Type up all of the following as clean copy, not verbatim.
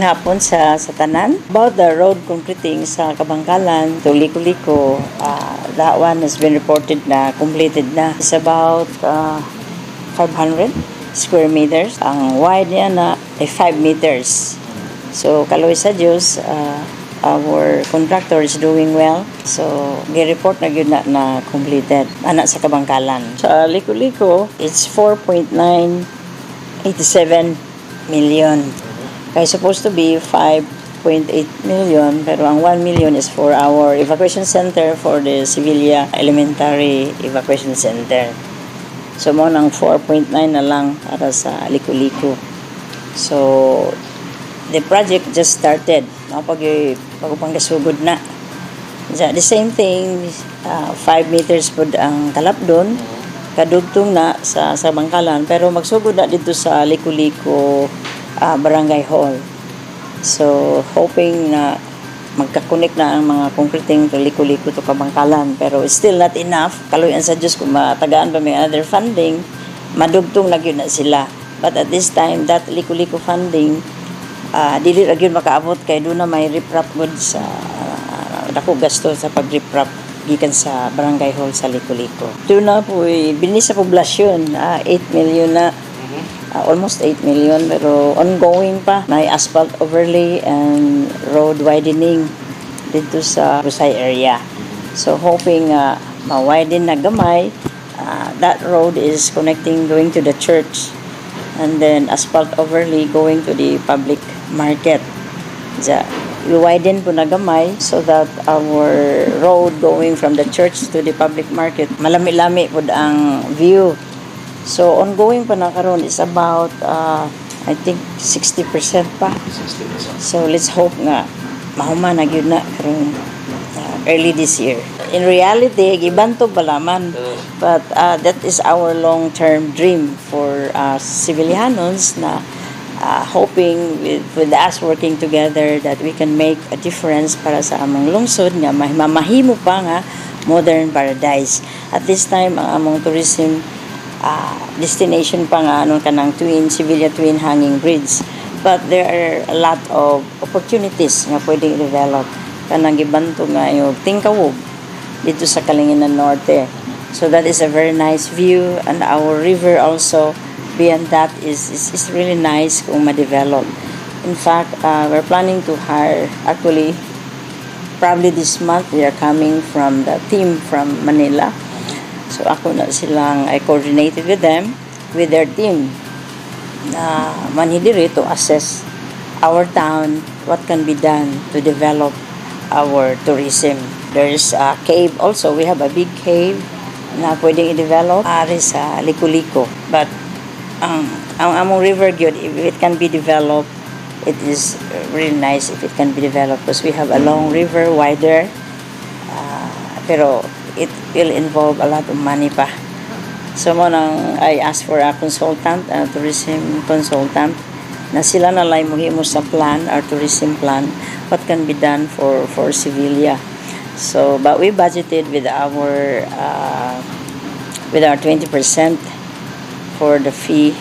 Magandang hapon sa tanan. About the road concreting sa Cabancalan to Liko-Liko, that one has been reported na completed na. It's about 500 square meters. Ang wide niya na ay 5 meters. So, kaloy sa Diyos, our contractor is doing well. So, gi-report na yun na completed. Anak sa Cabancalan. Sa Liko-Liko, it's 4.987 million. Kaya supposed to be 5.8 million, pero ang 1 million is for our evacuation center for the Sevilla Elementary Evacuation Center. So, mo nang 4.9 na lang para sa Liko-Liko. So, the project just started. Pagpanggasugod na. The same thing, 5 meters po ang talap doon. Kadugtong na sa Bangkalan, pero magsugod na dito sa Liko-Liko Barangay Hall. So, hoping na magkakonek na ang mga concreting to Liko-Liko to Cabancalan. Pero it's still not enough. Kaluyan sa Diyos kung matagaan pa may other funding, madugtong na yun na sila. But at this time, that Liko-Liko funding, dili ra gyud makaabot kay doon na may riprap good sa dako gasto sa pag-riprap gikan sa Barangay Hall sa Liko-Liko. Doon na po binis sa poblasyon, 8 million na. Almost 8 million pero ongoing pa. May asphalt overlay and road widening dito sa Brgy area. So hoping ma-widen na gamay. That road is connecting going to the church and then asphalt overlay going to the public market. I-widen po na gamay so that our road going from the church to the public market malami-lami po ang view. So, ongoing pa na karon is about, I think, 60% pa. 60%. So, let's hope nga, mahuman na yun na karon early this year. In reality, gibanto balaman. But that is our long-term dream for Sevillanos na hoping with us working together that we can make a difference para sa among lungsod nga mahimo pa nga modern paradise. At this time, ang among tourism destination pa nga kanang Sevilla Twin Hanging Bridge, but there are a lot of opportunities nga pwedeng i-develop kanang gibanto nga yung Tingkawog dito sa Kalinginan Norte. So that is a very nice view, and our river also beyond that is really nice kung ma-develop. In fact, we're planning to hire, actually probably this month we are coming from the team from Manila. So ako na silang, I coordinated with them, with their team na manhidiri to assess our town, what can be done to develop our tourism. There's a cave also, we have a big cave na pwedeng i-develop ari sa Liko-Liko. But ang among river gyud, if it can be developed, it is really nice if it can be developed because we have a long river, wider, pero it will involve a lot of money pa. So I asked for a consultant, a tourism consultant, na sila na lang muhimo sa plan, our tourism plan, what can be done for Sevilla. So, but we budgeted with our 20% for the fee.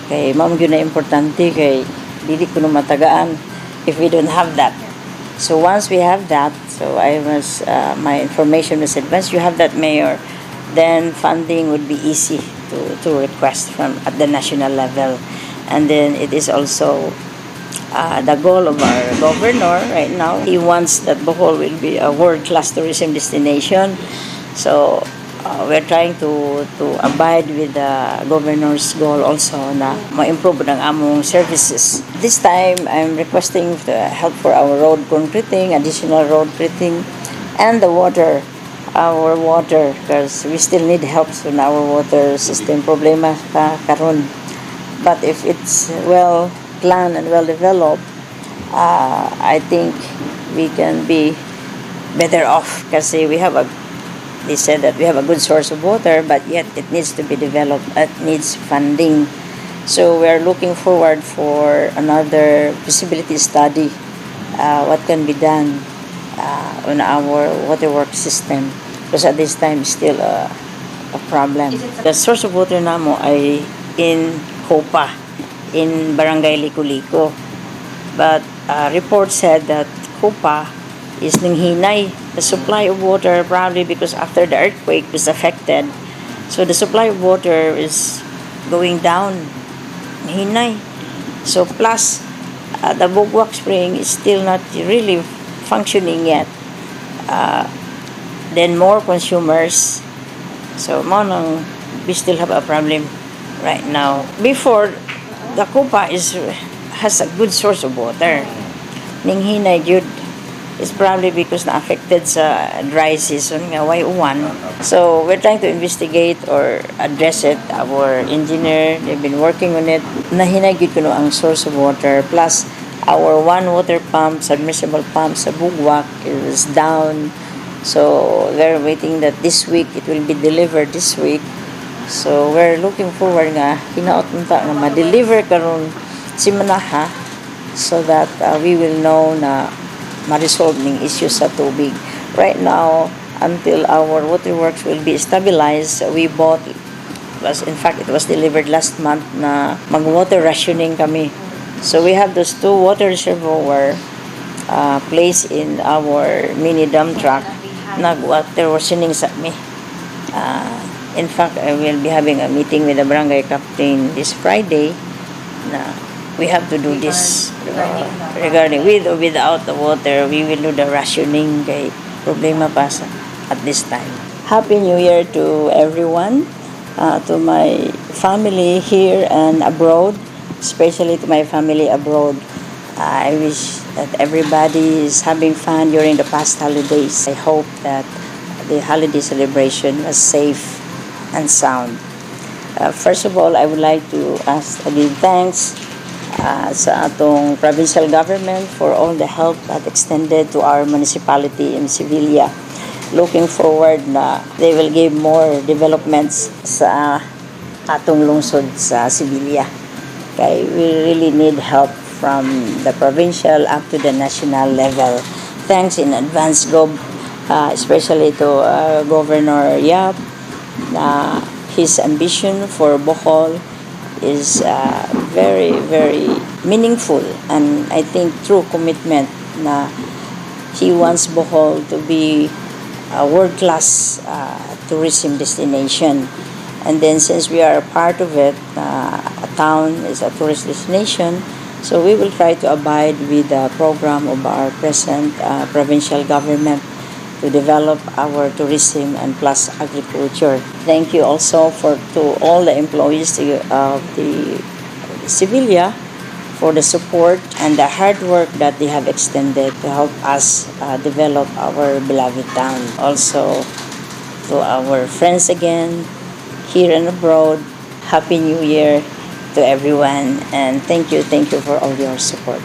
Kay mao gyud na importante kay dili kuno matagaan if we don't have that. So once we have that, so my information was advanced, you have that, Mayor, then funding would be easy to request from at the national level. And then it is also the goal of our governor right now. He wants that Bohol will be a world-class tourism destination. So we're trying to abide with the governor's goal also na ma-improve ng among services. This time, I'm requesting the help for our road concreting, additional road concreting, and the water, our water, because we still need help in our water system. Problema karon. But if it's well planned and well developed, I think we can be better off kasi they said that we have a good source of water, but yet it needs to be developed. It needs funding. So we are looking forward for another feasibility study. What can be done on our waterwork system? Because at this time, still a problem. The source of water namo ay in Copa, in Barangay Liko-Liko. But report said that Kupa is nanghinay. The supply of water, probably because after the earthquake was affected, so the supply of water is going down. Hinay. So plus, the Bugwak Spring is still not really functioning yet. Then more consumers. So we still have a problem right now. Before, the Kupa has a good source of water. Ninghinay jud is probably because na-affected sa dry season nga way uwan. So we're trying to investigate or address it. Our engineer, they've been working on it. Nahinay jud kuno ang source of water. Plus, our one water pump, submersible pump sa Bugwak is down. So they're waiting that this week it will be delivered this week. So we're looking forward nga hinaot unta nga ma-deliver karon si Manaha so that we will know na ma-resolve ning issue sa tubig. Right now, until our waterworks will be stabilized, we bought, in fact, it was delivered last month na mag-water rationing kami. So we have those 2 water reservoir placed in our mini dump truck. Nag-water rationing sa mi. In fact, I will be having a meeting with the barangay captain this Friday na we have to do this regarding with or without the water. We will do the rationing kay problema pa at this time. Happy New Year to everyone, to my family here and abroad, especially to my family abroad. I wish that everybody is having fun during the past holidays. I hope that the holiday celebration was safe and sound. First of all, I would like to give thanks sa atong provincial government for all the help that extended to our municipality in Sevilla. Looking forward na they will give more developments sa atong lungsod sa Sevilla. Okay, we really need help from the provincial up to the national level. Thanks in advance, especially to Governor Yap. His ambition for Bohol is very, very meaningful, and I think true commitment na he wants Bohol to be a world-class tourism destination. And then since we are a part of it, a town is a tourist destination, so we will try to abide with the program of our present provincial government to develop our tourism and plus agriculture. Thank you also to all the employees of the Sevilla for the support and the hard work that they have extended to help us develop our beloved town. Also to our friends again here and abroad, Happy New Year to everyone, and thank you for all your support.